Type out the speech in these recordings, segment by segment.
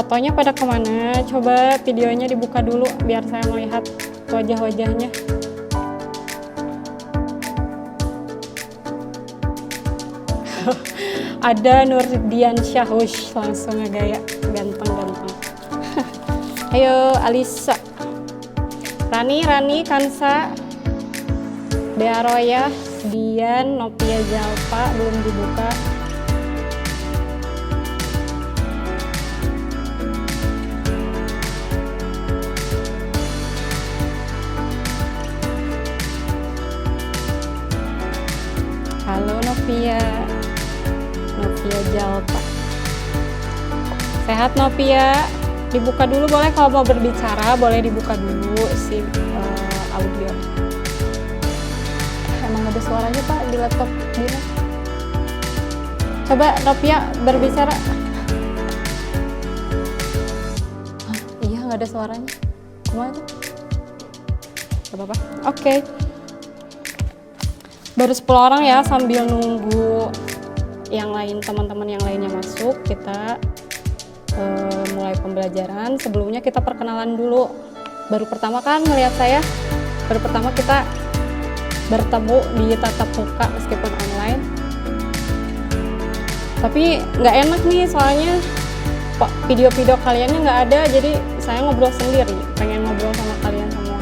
fotonya pada kemana? Coba videonya dibuka dulu biar saya melihat wajah-wajahnya. Ada Nurdian Syahush, langsung ngegaya, ganteng-ganteng. Ayo Alisa, Rani, Kansa, Dea Roya, Dian, Novia Jalpa belum dibuka. Halo Novia Jalpa. Sehat Novia? Dibuka dulu boleh, kalau mau berbicara boleh dibuka dulu si audio. Emang ada suaranya Pak di laptop Dina? Coba Novia berbicara. Iya nggak ada suaranya. Gimana? Gak apa-apa. Oke. Baru 10 orang ya, sambil nunggu yang lain, teman-teman yang lainnya masuk, kita mulai pembelajaran. Sebelumnya kita perkenalan dulu. Baru pertama kan ngelihat saya, baru pertama kita bertemu di tatap muka meskipun online. Tapi nggak enak nih soalnya video-video kaliannya nggak ada, jadi saya ngobrol sendiri. Pengen ngobrol sama kalian semua.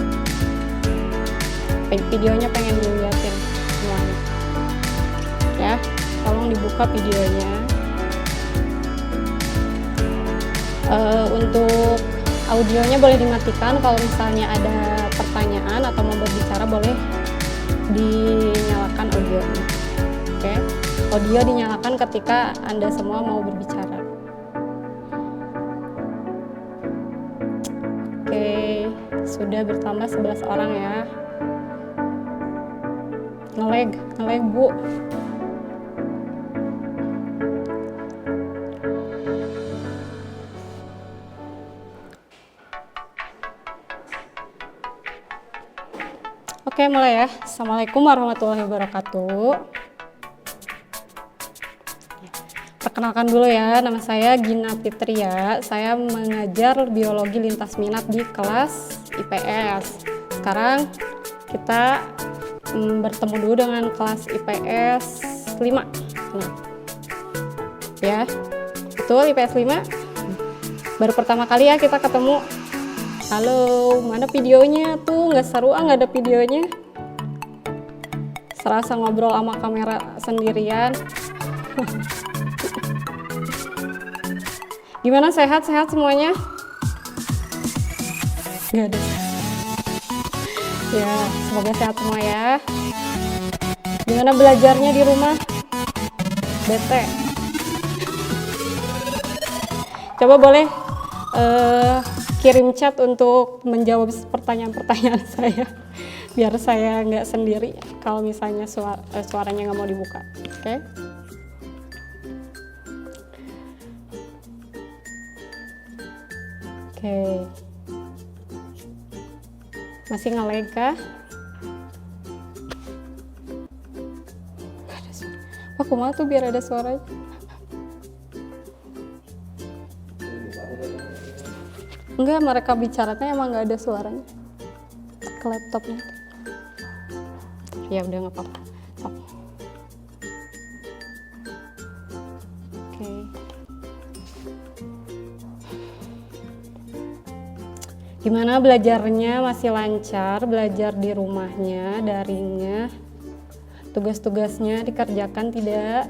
Videonya pengen dilihatin semuanya. Ya, tolong dibuka videonya. Untuk audionya boleh dimatikan, kalau misalnya ada pertanyaan atau mau berbicara boleh dinyalakan audionya. Oke, audio dinyalakan ketika Anda semua mau berbicara. Oke, sudah bertambah 11 orang ya. Ngelag Bu. Oke, mulai ya. Assalamualaikum warahmatullahi wabarakatuh. Perkenalkan dulu ya, nama saya Gina Fitria. Saya mengajar biologi lintas minat di kelas IPS. Sekarang kita bertemu dulu dengan kelas IPS 5. Ya, betul IPS 5. Baru pertama kali ya kita ketemu. Halo, mana videonya tuh? Nggak seru nggak ada videonya. Serasa ngobrol sama kamera sendirian. Gimana, sehat-sehat semuanya? Nggak ada. Ya, semoga sehat semua ya. Gimana belajarnya di rumah? Bete. Coba boleh kirim chat untuk menjawab pertanyaan-pertanyaan saya, biar saya nggak sendiri kalau misalnya suaranya nggak mau dibuka. Oke? Oke. Masih nge-lag kah? Wah, kumaha tuh biar ada suaranya. Enggak, mereka bicaranya emang nggak ada suaranya ke laptopnya. Ya udah, nggak apa-apa. Oke. Gimana belajarnya? Masih lancar? Belajar di rumahnya, daringnya, tugas-tugasnya dikerjakan tidak?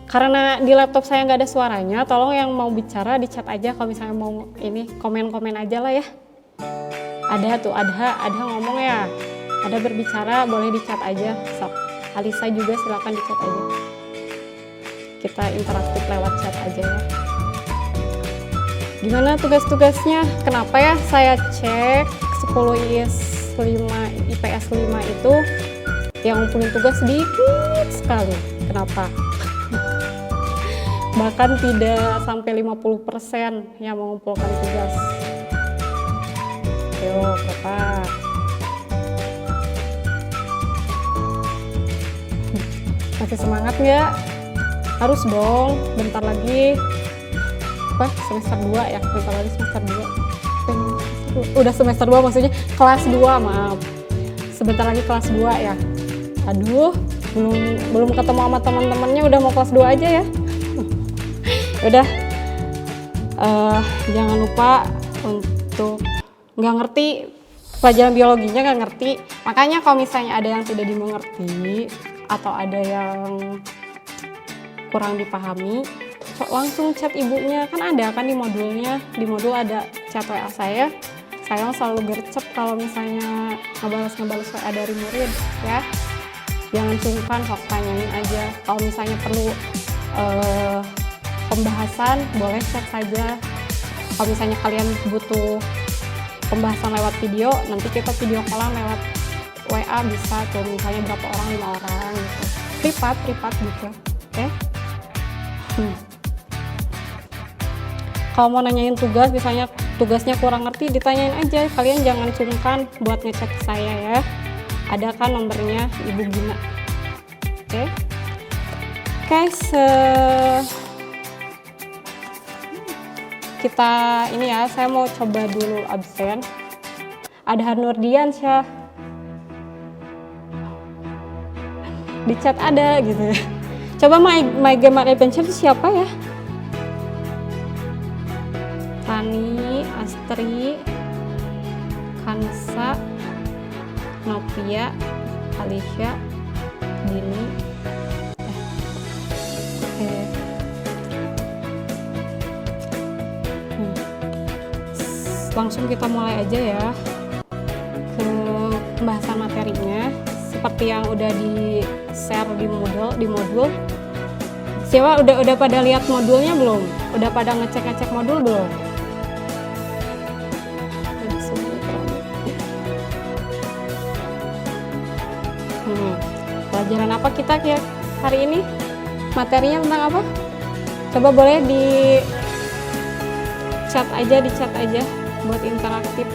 Karena di laptop saya nggak ada suaranya, tolong yang mau bicara di chat aja. Kalau misalnya mau ini, komen-komen aja lah ya. Ada tuh, ada ngomong ya, ada berbicara, boleh di chat aja. Sok, Alisa juga silakan di chat aja. Kita interaktif lewat chat aja ya. Gimana tugas-tugasnya? Kenapa ya saya cek 10 IPS 5 itu yang ngumpulin tugas sedikit sekali. Kenapa? Bahkan tidak sampai 50% yang mengumpulkan tugas. Ayo, Bapak. Masih semangat nggak? Harus dong, bentar lagi semester 2 ya, bentar lagi semester 2. Udah semester 2 maksudnya, kelas 2 maaf. Sebentar lagi kelas 2 ya. Aduh, belum ketemu sama teman-temannya udah mau kelas 2 aja ya. Udah, jangan lupa untuk nggak ngerti pelajaran biologinya, nggak ngerti. Makanya kalau misalnya ada yang tidak dimengerti atau ada yang kurang dipahami, langsung chat ibunya, kan ada kan di modulnya, di modul ada chat WA saya selalu gercep kalau misalnya ngebales WA dari murid ya. Jangan sungkan, sok tanyain aja. Kalau misalnya perlu pembahasan, boleh chat saja. Kalau misalnya kalian butuh pembahasan lewat video, nanti kita video callan lewat WA bisa tuh, misalnya berapa orang, 5 orang gitu. Privat gitu, oke? Kalau mau nanyain tugas, misalnya tugasnya kurang ngerti, ditanyain aja. Kalian jangan sungkan buat ngechat saya ya. Ada kan nomornya Ibu Gina. Oke. Guys, kita ini ya, saya mau coba dulu absen. Ada Nurdian Syah. Di chat ada gitu ya. Coba my game adventure itu siapa ya? Tani, Astri, Kansa, Novia, Alicia, Dini. Oke. Langsung kita mulai aja ya ke pembahasan materinya. Seperti yang udah di share di modul. Siapa udah pada lihat modulnya belum? Udah pada ngecek modul belum? Pelajaran apa kita hari ini? Materinya tentang apa? Coba boleh di chat aja buat interaktif.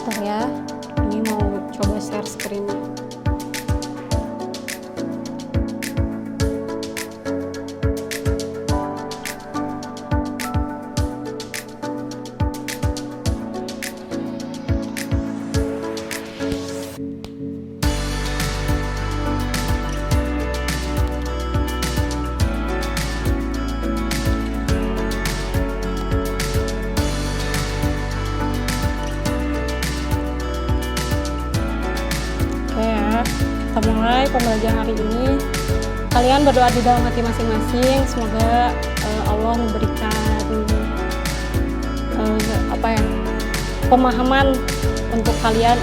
Bentar ya, ini mau coba share screen-nya. Kita mulai pembelajaran hari ini. Kalian berdoa di dalam hati masing-masing, semoga Allah memberikan pemahaman untuk kalian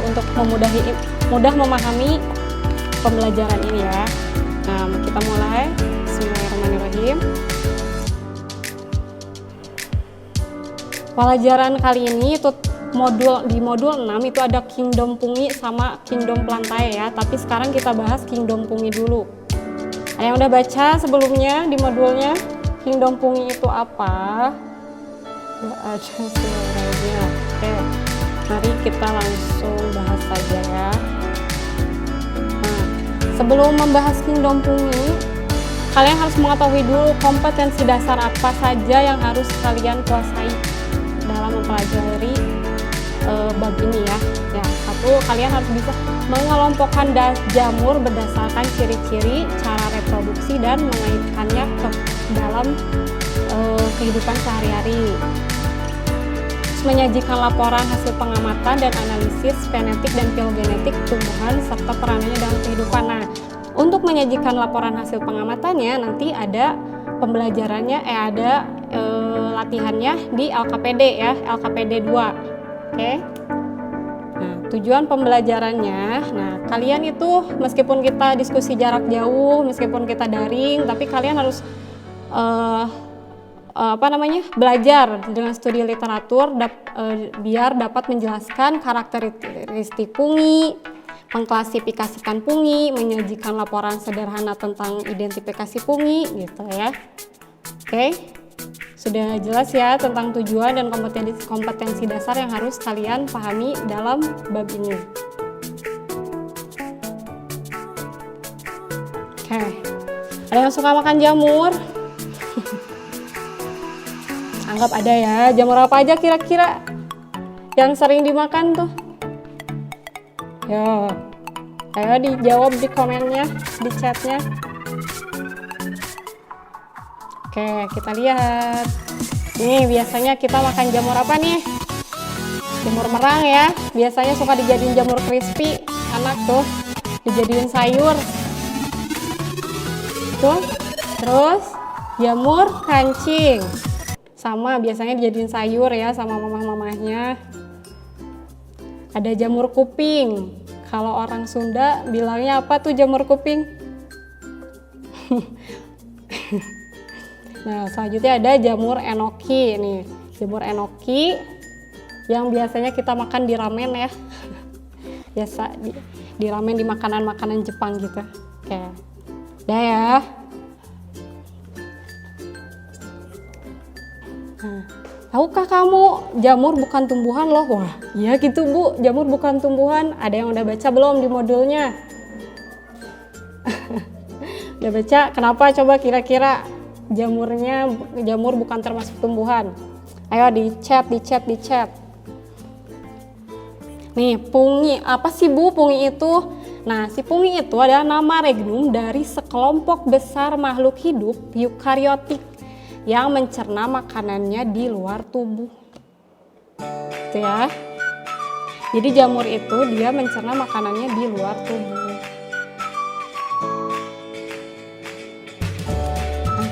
untuk mudah memahami pembelajaran ini ya. Nah, kita mulai. Bismillahirrahmanirrahim. Pelajaran kali ini itu di modul 6 itu ada Kingdom Pungi sama Kingdom Plantae ya, tapi sekarang kita bahas Kingdom Pungi dulu. Ada yang udah baca sebelumnya di modulnya Kingdom Pungi itu apa? Gak ada sebenarnya. Oke, mari kita langsung bahas saja ya. Nah, sebelum membahas Kingdom Pungi, kalian harus mengetahui dulu kompetensi dasar apa saja yang harus kalian kuasai dalam mempelajari bab ini ya. Satu, kalian harus bisa mengelompokkan jamur berdasarkan ciri-ciri, cara reproduksi dan mengaitkannya ke dalam kehidupan sehari-hari. Menyajikan laporan hasil pengamatan dan analisis genetik dan filogenetik tumbuhan serta peranannya dalam kehidupan. Nah, untuk menyajikan laporan hasil pengamatannya nanti ada pembelajarannya, ada latihannya di LKPD ya, LKPD 2. Oke. Nah, tujuan pembelajarannya, nah kalian itu meskipun kita diskusi jarak jauh, meskipun kita daring, tapi kalian harus belajar dengan studi literatur biar dapat menjelaskan karakteristik pungi, mengklasifikasikan pungi, menyajikan laporan sederhana tentang identifikasi pungi gitu ya. Oke. Sudah jelas ya tentang tujuan dan kompetensi dasar yang harus kalian pahami dalam bab ini. Oke, ada yang suka makan jamur? Anggap ada ya, jamur apa aja kira-kira yang sering dimakan tuh? Yo, ayo dijawab di komennya, di chatnya. Oke, kita lihat. Nih, biasanya kita makan jamur apa nih? Jamur merang ya. Biasanya suka dijadiin jamur crispy. Enak tuh. Dijadiin sayur. Tuh. Terus, jamur kancing. Sama, biasanya dijadiin sayur ya sama mamah-mamahnya. Ada jamur kuping. Kalau orang Sunda bilangnya apa tuh jamur kuping? Nah, selanjutnya ada jamur enoki nih. Jamur enoki yang biasanya kita makan di ramen ya. Biasa di ramen, di makanan-makanan Jepang gitu. Oke. Udah ya. Nah, tahukah kamu jamur bukan tumbuhan loh? Wah, iya gitu Bu, jamur bukan tumbuhan. Ada yang udah baca belum di modulnya? Udah baca? Kenapa coba kira-kira? Jamur bukan termasuk tumbuhan. Ayo di chat. Nih, pungi. Apa sih Bu pungi itu? Nah, si pungi itu adalah nama regnum dari sekelompok besar makhluk hidup eukariotik yang mencerna makanannya di luar tubuh. Itu ya. Jadi jamur itu dia mencerna makanannya di luar tubuh.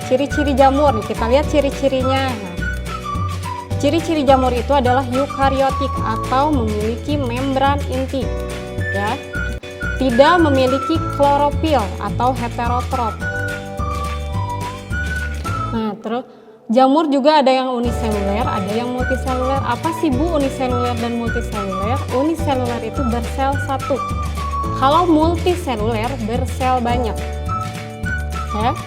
Ciri-ciri jamur, nih kita lihat ciri-cirinya. Ciri-ciri jamur itu adalah eukariotik atau memiliki membran inti, ya. Tidak memiliki klorofil atau heterotrop. Nah, terus jamur juga ada yang uniseluler, ada yang multiseluler. Apa sih Bu uniseluler dan multiseluler? Uniseluler itu bersel satu. Kalau multiseluler bersel banyak. Ya.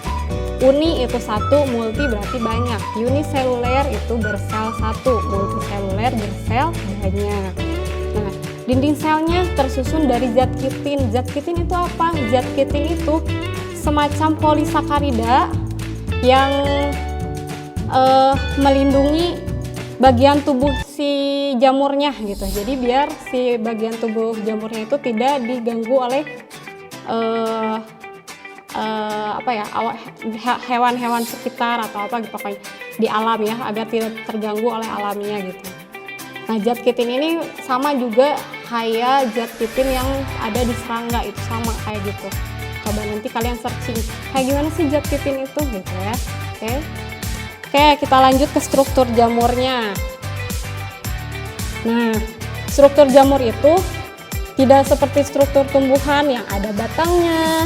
Uni itu satu, multi berarti banyak. Uniseluler itu bersel satu, multiseluler bersel banyak. Nah, dinding selnya tersusun dari zat kitin. Zat kitin itu apa? Zat kitin itu semacam polisakarida yang melindungi bagian tubuh si jamurnya gitu. Jadi biar si bagian tubuh jamurnya itu tidak diganggu oleh hewan-hewan sekitar atau apa gitu, pokoknya di alam ya, agar tidak terganggu oleh alamnya gitu. Nah, zat kitin ini sama juga kayak zat kitin yang ada di serangga, itu sama kayak gitu. Coba nanti kalian searching kayak gimana sih zat kitin itu gitu ya. Oke, kita lanjut ke struktur jamurnya. Nah, struktur jamur itu tidak seperti struktur tumbuhan yang ada batangnya,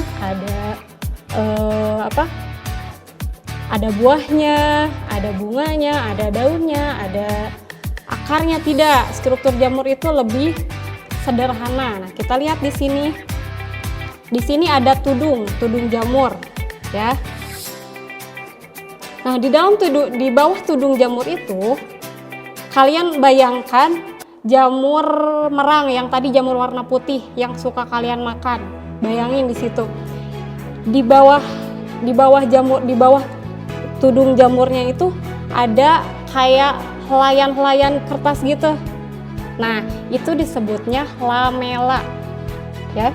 ada buahnya, ada bunganya, ada daunnya, ada akarnya. Tidak, struktur jamur itu lebih sederhana. Nah, kita lihat di sini. Di sini ada tudung jamur, ya. Nah, di bawah tudung jamur itu, kalian bayangkan jamur merang yang tadi jamur warna putih yang suka kalian makan. Bayangin di situ. Di bawah tudung jamurnya itu ada kayak helaian-helaian kertas gitu. Nah, itu disebutnya lamela. Ya.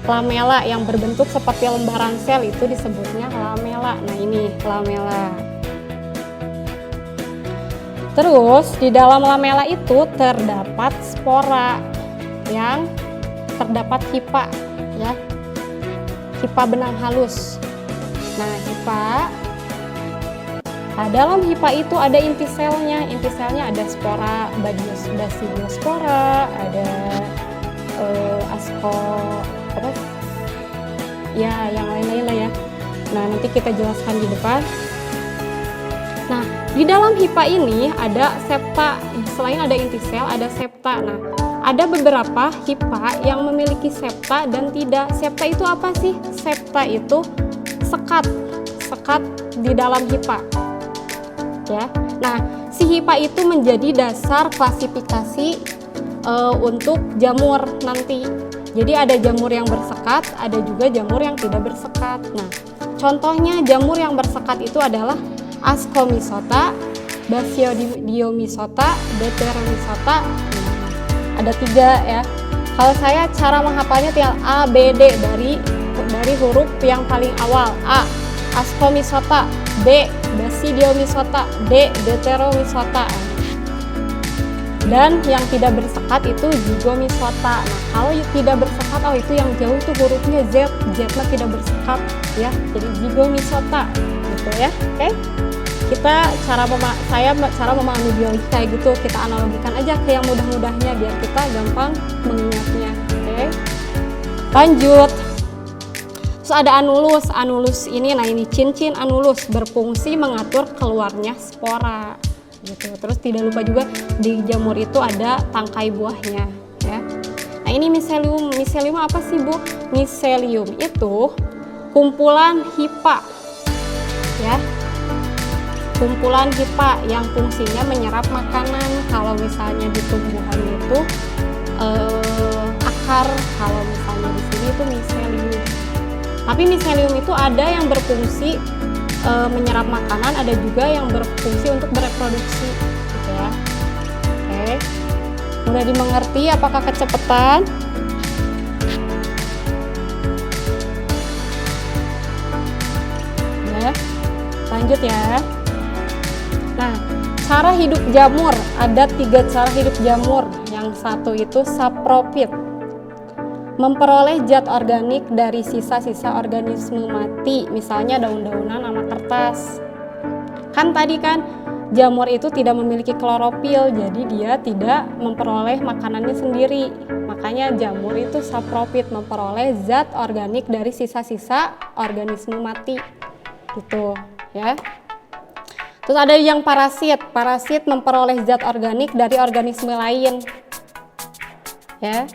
Lamela yang berbentuk seperti lembaran sel itu disebutnya lamela. Nah, ini lamela. Terus di dalam lamela itu terdapat spora yang terdapat hifa, ya. Hifa benang halus. Nah, dalam hifa itu ada inti selnya. Inti selnya ada spora Basilospora, ada yang lain-lain lah ya. Nah, nanti kita jelaskan di depan. Nah, di dalam hifa ini ada septa. Selain ada inti sel, ada septa. Nah, ada beberapa hifa yang memiliki septa dan tidak. Septa itu apa sih? Septa itu sekat bersekat di dalam HIPA. Ya. Nah, si HIPA itu menjadi dasar klasifikasi untuk jamur nanti. Jadi ada jamur yang bersekat, ada juga jamur yang tidak bersekat. Nah, contohnya jamur yang bersekat itu adalah Ascomycota, Basidiomycota, Deuteromycota. Ada 3 ya. Kalau saya cara menghafalnya tinggal A, B, D dari huruf yang paling awal. A, Ascomycota, B, Basidiomycota, D, Deuteromycota. Dan yang tidak bersekat itu Zygomycota. Nah, kalau tidak bersekat, oh itu yang jauh tuh hurufnya Z, Z-nya tidak bersekat ya. Jadi Zygomycota gitu ya. Oke. Kita cara memahami biologi kayak gitu, kita analogikan aja ke yang mudah-mudahnya biar kita gampang mengingatnya. Oke. Lanjut. Terus ada anulus. Anulus ini, nah ini cincin anulus berfungsi mengatur keluarnya spora. Gitu. Terus tidak lupa juga di jamur itu ada tangkai buahnya ya. Nah ini miselium. Miselium apa sih Bu? Miselium itu kumpulan HIPA ya. Kumpulan HIPA yang fungsinya menyerap makanan. Kalau misalnya di tumbuhan itu akar, kalau misalnya di sini itu miselium. Tapi miselium itu ada yang berfungsi menyerap makanan, ada juga yang berfungsi untuk bereproduksi gitu ya. Oke. Mudah dimengerti apakah kecepatan? Ya. Lanjut ya. Nah, cara hidup jamur, ada 3 cara hidup jamur. Yang satu itu saprofit, memperoleh zat organik dari sisa-sisa organisme mati, misalnya daun-daunan sama kertas. Kan tadi kan jamur itu tidak memiliki klorofil, jadi dia tidak memperoleh makanannya sendiri. Makanya jamur itu saprofit, memperoleh zat organik dari sisa-sisa organisme mati. Gitu, ya. Terus ada yang parasit. Parasit memperoleh zat organik dari organisme lain. Ya.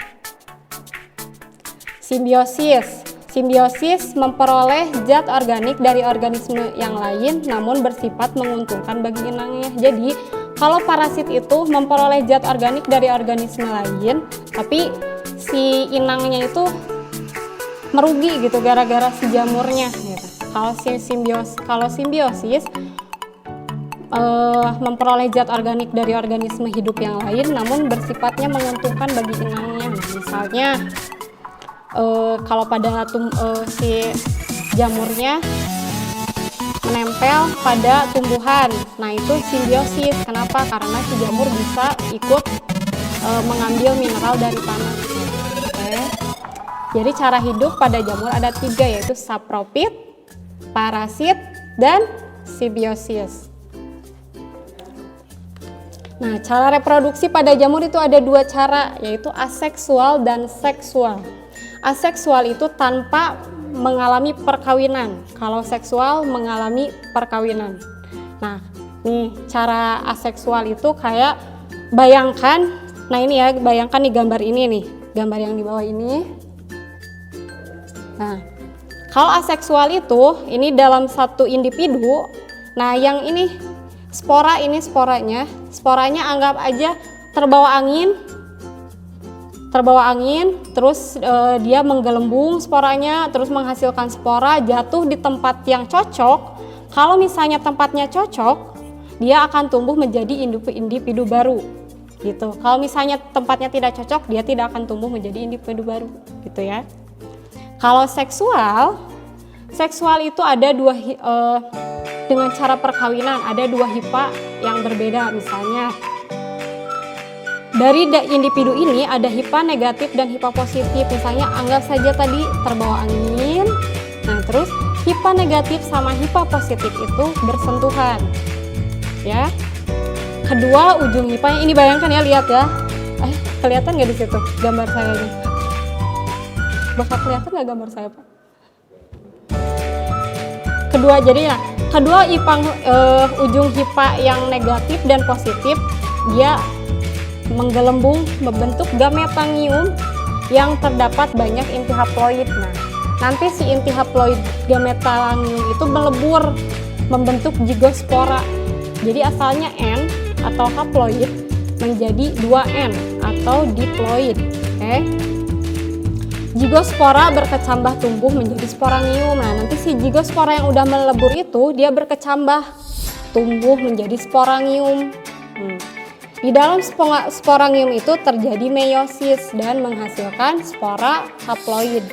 Simbiosis. Simbiosis memperoleh zat organik dari organisme yang lain namun bersifat menguntungkan bagi inangnya. Jadi, kalau parasit itu memperoleh zat organik dari organisme lain, tapi si inangnya itu merugi gitu gara-gara si jamurnya gitu. Kalau simbiosis memperoleh zat organik dari organisme hidup yang lain namun bersifatnya menguntungkan bagi inangnya. Misalnya kalau pada si jamurnya menempel pada tumbuhan, nah itu simbiosis. Kenapa? Karena si jamur bisa ikut mengambil mineral dari tanah. Oke. Jadi cara hidup pada jamur ada 3, yaitu saprofit, parasit, dan simbiosis. Nah, cara reproduksi pada jamur itu ada 2 cara, yaitu aseksual dan seksual. Aseksual itu tanpa mengalami perkawinan, kalau seksual mengalami perkawinan. Nah, nih cara aseksual itu kayak bayangkan, nah ini ya, bayangkan di gambar ini nih, gambar yang di bawah ini. Nah, kalau aseksual itu, ini dalam satu individu, nah yang ini spora, ini sporanya anggap aja terbawa angin, terus dia menggelembung sporanya, terus menghasilkan spora, jatuh di tempat yang cocok. Kalau misalnya tempatnya cocok, dia akan tumbuh menjadi individu baru, gitu. Kalau misalnya tempatnya tidak cocok, dia tidak akan tumbuh menjadi individu baru, gitu ya. Kalau seksual itu ada dengan cara perkawinan, ada 2 HIPA yang berbeda. Misalnya dari individu ini ada HIPA negatif dan HIPA positif. Misalnya anggap saja tadi terbawa angin. Nah, terus HIPA negatif sama HIPA positif itu bersentuhan. Ya. Kedua ujung HIPA ini bayangkan ya, lihat ya. Kelihatan nggak di situ gambar saya ini? Bakal kelihatan nggak gambar saya, Pak? Kedua ujung HIPA yang negatif dan positif dia menggelembung membentuk gametanium yang terdapat banyak inti haploid. Nah, nanti si inti haploid gametalanium itu melebur membentuk zigospora. Jadi asalnya N atau haploid menjadi 2N atau diploid. Oke. Zigospora berkecambah tumbuh menjadi sporangium. Nah, nanti si zigospora yang udah melebur itu dia berkecambah tumbuh menjadi sporangium. Di dalam sporangium itu terjadi meiosis dan menghasilkan spora haploid.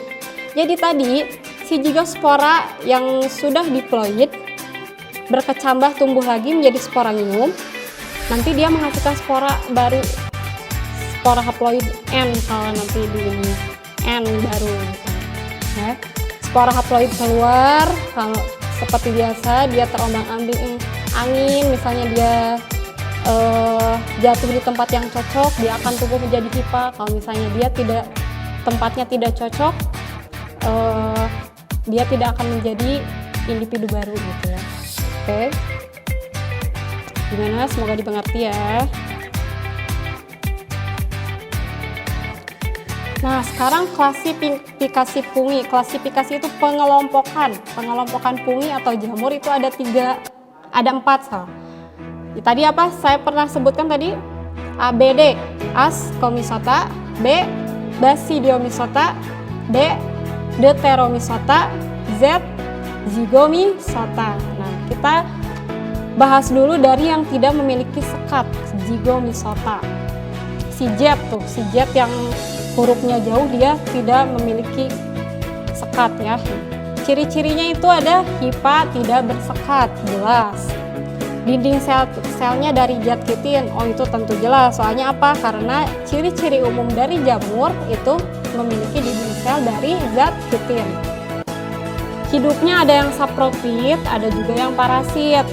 Jadi tadi si zigospora yang sudah diploid berkecambah tumbuh lagi menjadi sporangium. Nanti dia menghasilkan spora baru, spora haploid N kalau nanti di ini N baru. Ya. Spora haploid keluar, kalau seperti biasa dia terombang-ambing angin, misalnya dia jatuh di tempat yang cocok, dia akan tumbuh menjadi hifa. Kalau misalnya dia tempatnya tidak cocok, dia tidak akan menjadi individu baru gitu ya. Oke, gimana? Semoga dimengerti ya. Nah, sekarang klasifikasi fungi. Klasifikasi itu pengelompokan fungi atau jamur itu ada 4 salah. Tadi apa? Saya pernah sebutkan tadi ABD, Ascomycota, B, Basidiomycota, D, Deuteromycota, Z, Zygomycota. Nah, kita bahas dulu dari yang tidak memiliki sekat, Zygomycota. Si Z yang hurufnya jauh dia tidak memiliki sekat ya. Ciri-cirinya itu ada hifa tidak bersekat, jelas. Dinding selnya dari zat kitin, oh itu tentu jelas. Soalnya apa? Karena ciri-ciri umum dari jamur itu memiliki dinding sel dari zat kitin. Hidupnya ada yang saprofit, ada juga yang parasit.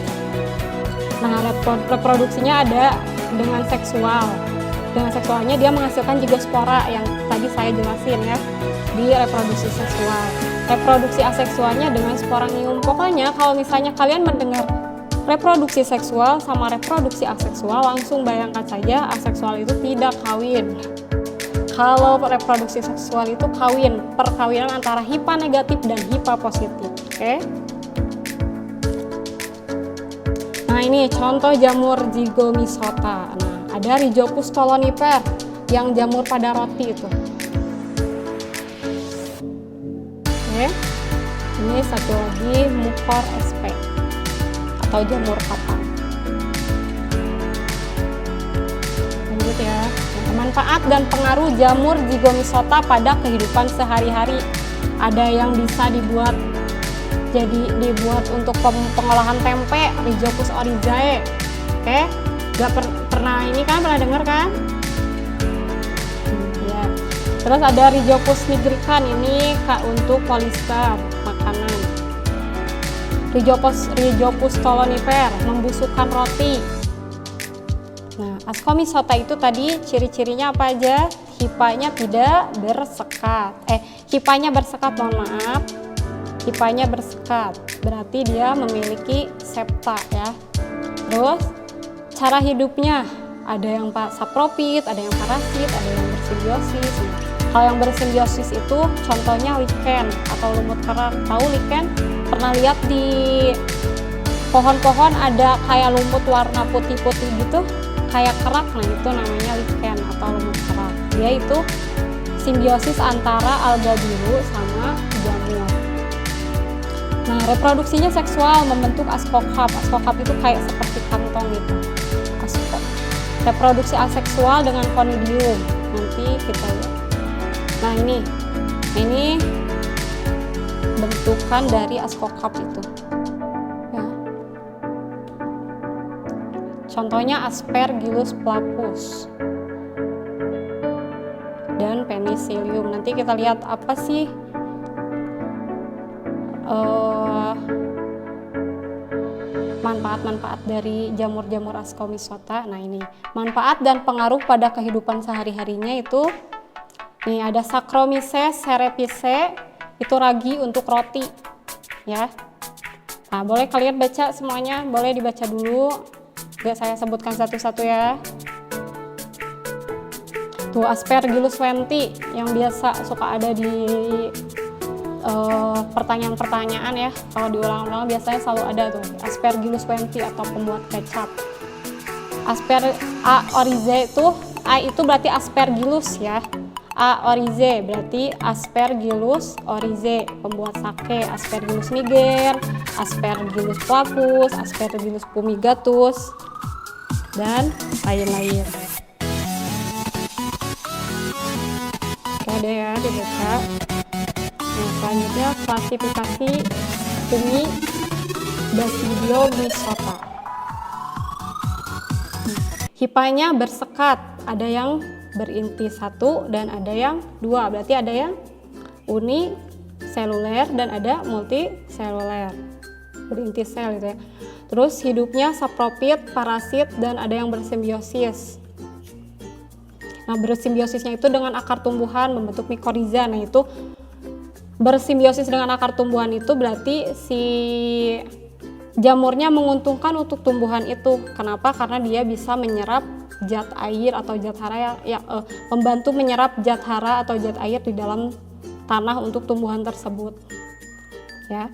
Nah, reproduksinya ada dengan seksual. Dengan seksualnya dia menghasilkan zigospora yang tadi saya jelasin ya, di reproduksi seksual. Reproduksi aseksualnya dengan sporangium. Pokoknya kalau misalnya kalian mendengar reproduksi seksual sama reproduksi aseksual, langsung bayangkan saja aseksual itu tidak kawin. Kalau reproduksi seksual itu kawin, perkawinan antara hifa negatif dan hifa positif. Oke? Nah, ini contoh jamur Zygomycota. Nah, ada Rhizopus stolonifer yang jamur pada roti itu. Oke? Ini satu lagi Mucor sp atau jamur kapal. Lanjut ya. Manfaat dan pengaruh jamur Zygomycota pada kehidupan sehari-hari. Ada yang bisa dibuat untuk pengolahan tempe, Rhizopus oryzae. Oke? Gak pernah ini kan, pernah dengar kan? Ya. Terus ada Rhizopus nigricans, ini untuk polyester makanan. Rhizopus stolonifer membusukkan roti. Nah, Ascomycota itu tadi ciri-cirinya apa aja? Hifanya tidak bersekat. Hifanya bersekat, mohon maaf. Hifanya bersekat, berarti dia memiliki septa ya. Terus cara hidupnya ada yang saprofit, ada yang parasit, ada yang bersimbiosis. Kalau yang bersimbiosis itu contohnya lichen atau lumut kerak. Tahu lichen? Pernah lihat di pohon-pohon ada kayak lumut warna putih-putih gitu, kayak kerak. Nah, itu namanya lichen atau lumut kerak. Dia itu simbiosis antara alga biru sama jamur. Nah, reproduksinya seksual membentuk askokap. Askokap itu kayak seperti kantong gitu. Reproduksi aseksual dengan conidium. Nanti kita lihat. Nah, ini bentukan dari askokap itu. Ya. Contohnya Aspergillus flavus dan Penicillium. Nanti kita lihat apa sih manfaat-manfaat dari jamur-jamur Ascomycota. Nah, ini manfaat dan pengaruh pada kehidupan sehari-harinya itu nih ada Saccharomyces cerevisiae, itu ragi untuk roti ya. Nah, boleh kalian baca semuanya, boleh dibaca dulu, gak saya sebutkan satu-satu ya. Tuh Aspergillus wenti yang biasa suka ada di pertanyaan-pertanyaan ya. Kalau diulang-ulang biasanya selalu ada tuh Aspergillus wenti atau pembuat kecap. Oryzae itu A itu berarti Aspergillus ya. Oryzae berarti Aspergillus oryzae, pembuat sake. Aspergillus niger, Aspergillus flavus, Aspergillus fumigatus, dan lain-lain. Oke, ada ya dibaca. Nah, selanjutnya klasifikasi fungi Basidiomycota. Hipanya bersekat, ada yang berinti 1 dan ada yang 2, berarti ada yang uniseluler dan ada multiseluler, berinti sel gitu ya. Terus hidupnya saprofit, parasit, dan ada yang bersimbiosis. Nah, bersimbiosisnya itu dengan akar tumbuhan membentuk mikoriza. Nah, itu bersimbiosis dengan akar tumbuhan itu berarti si jamurnya menguntungkan untuk tumbuhan itu. Kenapa? Karena dia bisa menyerap zat air atau zat hara membantu menyerap zat hara atau zat air di dalam tanah untuk tumbuhan tersebut. Ya.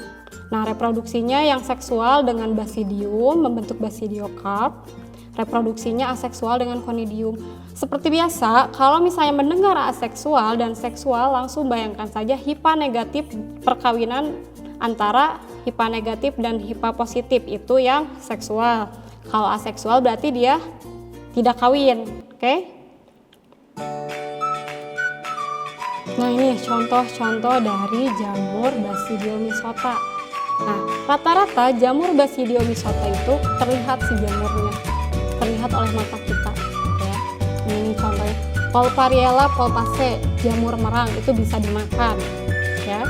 Nah, reproduksinya yang seksual dengan basidium membentuk basidiokarp. Reproduksinya aseksual dengan conidium. Seperti biasa, kalau misalnya mendengar aseksual dan seksual, langsung bayangkan saja HIPA negatif, perkawinan antara HIPA negatif dan HIPA positif itu yang seksual. Kalau aseksual berarti dia tidak kawin, oke? Nah, ini contoh-contoh dari jamur Basidiomycota. Nah, rata-rata jamur Basidiomycota itu terlihat si jamurnya, terlihat oleh mata kita, ya. Ini contohnya, Polpariella polpaceae, jamur merang itu bisa dimakan, ya.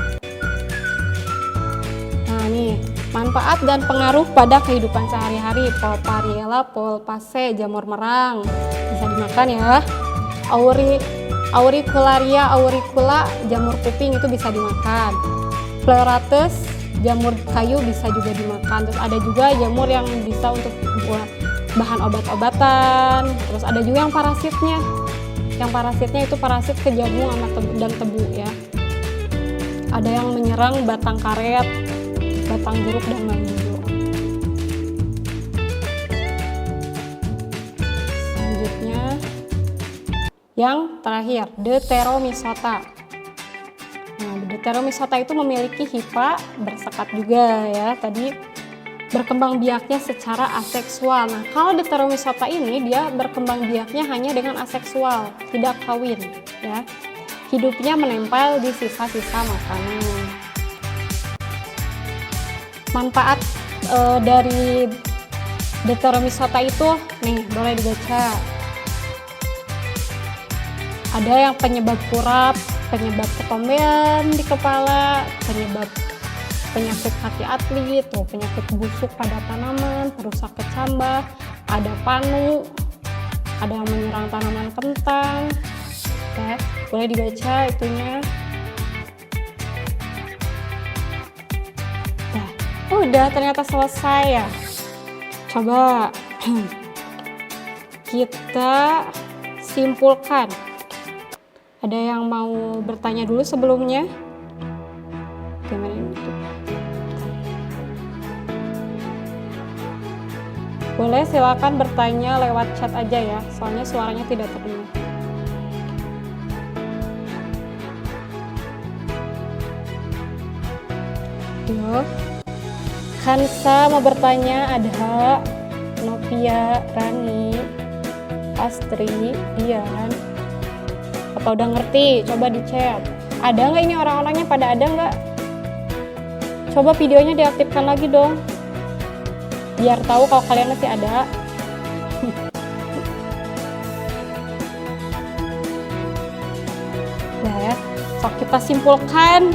Nah, nih manfaat dan pengaruh pada kehidupan sehari-hari. Polpariella polpaceae, jamur merang bisa dimakan ya. Auricularia auricula, jamur kuping itu bisa dimakan. Pleurotus, jamur kayu bisa juga dimakan. Terus ada juga jamur yang bisa untuk buat bahan obat-obatan. Terus ada juga yang parasitnya. Yang parasitnya itu parasit ke jagung dan tebu ya. Ada yang menyerang batang karet, batang jeruk, dan lain-lain. Selanjutnya yang terakhir, Deuteromycota. Nah, Deuteromycota itu memiliki HIPA bersekat juga ya. Tadi berkembang biaknya secara aseksual. Nah, kalau Deuteromycota ini dia berkembang biaknya hanya dengan aseksual, tidak kawin ya. Hidupnya menempel di sisa-sisa makanan. Manfaat dari Deuteromycota itu nih boleh dibaca. Ada yang penyebab kurap, penyebab ketombean di kepala, penyebab penyakit kaki atlet, penyakit busuk pada tanaman, perusak kecambah, ada panu, ada yang menyerang tanaman kentang. Oke, boleh dibaca itunya. Nah, udah ternyata selesai ya. Coba kita simpulkan. Ada yang mau bertanya dulu sebelumnya? Gimana ini? Boleh silakan bertanya lewat chat aja ya, soalnya suaranya tidak terdengar. Yuk, Kansa mau bertanya, ada Novia, Rani, Astri, Dian. Apa udah ngerti? Coba di chat. Ada nggak ini orang-orangnya, pada ada nggak? Coba videonya diaktifkan lagi dong, biar tahu kalau kalian masih ada. Nah ya, so kita simpulkan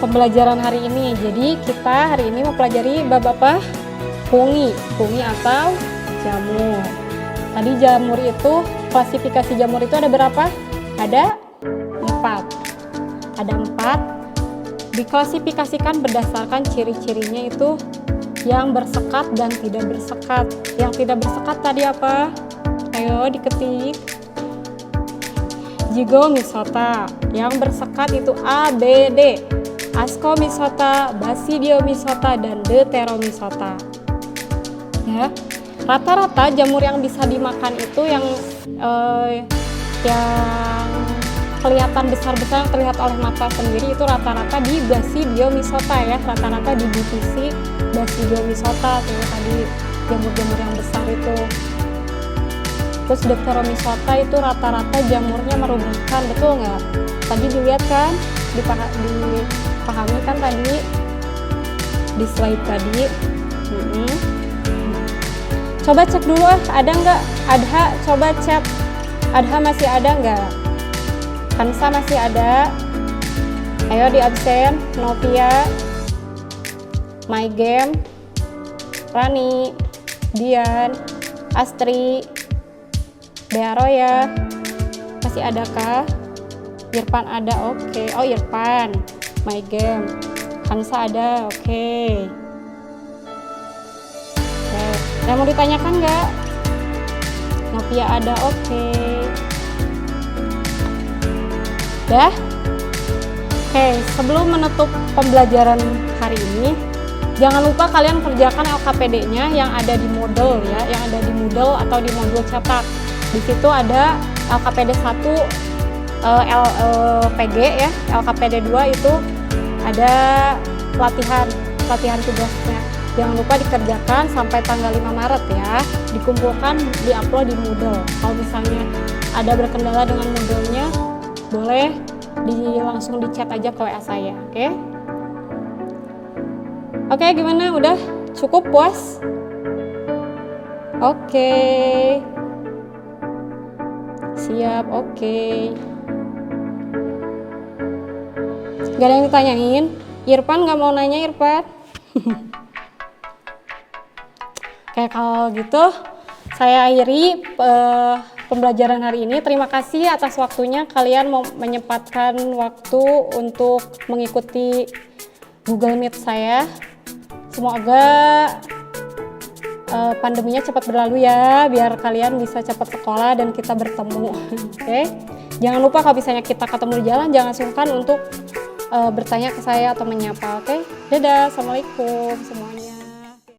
pembelajaran hari ini. Jadi kita hari ini mempelajari bab apa? Fungi atau jamur. Tadi jamur itu, klasifikasi jamur itu ada berapa? Ada 4. Ada 4. Diklasifikasikan berdasarkan ciri-cirinya itu yang bersekat dan tidak bersekat. Yang tidak bersekat tadi apa? Ayo diketik. Jigo Misota. Yang bersekat itu A, B, D. Ascomyxota, Basidiomyxota, dan Deuteromyxota. Ya, rata-rata jamur yang bisa dimakan itu yang kelihatan besar-besar, yang terlihat oleh mata sendiri itu rata-rata di Basidiomyxota ya, rata-rata di divisi Basidiomyxota tuh tadi jamur-jamur yang besar itu. Terus Deuteromyxota itu rata-rata jamurnya merubuhkan, betul nggak? Tadi dilihat kan, dipahami kan tadi di slide tadi. Coba cek dulu ada nggak? Adha, coba cek. Adha masih ada nggak? Kansa masih ada. Ayo di absen. Novia, My Game, Rani, Dian, Astri, Bearoya, masih adakah? Irfan ada, oke. Oh Irfan, My Game, Kansa ada, oke. Ada mau ditanyakan nggak? Novia ada, oke. Dah? Oke, sebelum menutup pembelajaran hari ini, jangan lupa kalian kerjakan LKPD-nya yang ada di Moodle ya, yang ada di Moodle atau di modul cetak. Di situ ada LKPD 1 LPG ya, LKPD 2 itu ada latihan tugasnya. Jangan lupa dikerjakan sampai tanggal 5 Maret ya. Dikumpulkan, diupload di Moodle. Kalau misalnya ada berkendala dengan Moodle-nya, boleh langsung di chat aja ke WA saya, oke? Oke, gimana? Udah cukup puas? Oke. Siap, oke. Gak ada yang ditanyain? Irfan gak mau nanya, Irfan? Oke, kalau gitu saya akhiri pembelajaran hari ini. Terima kasih atas waktunya, kalian mau menyempatkan waktu untuk mengikuti Google Meet saya. Semoga pandeminya cepat berlalu ya, biar kalian bisa cepat sekolah dan kita bertemu. Oke? Jangan lupa kalau misalnya kita ketemu di jalan, jangan sungkan untuk bertanya ke saya atau menyapa. Oke? Dadah, assalamualaikum semuanya.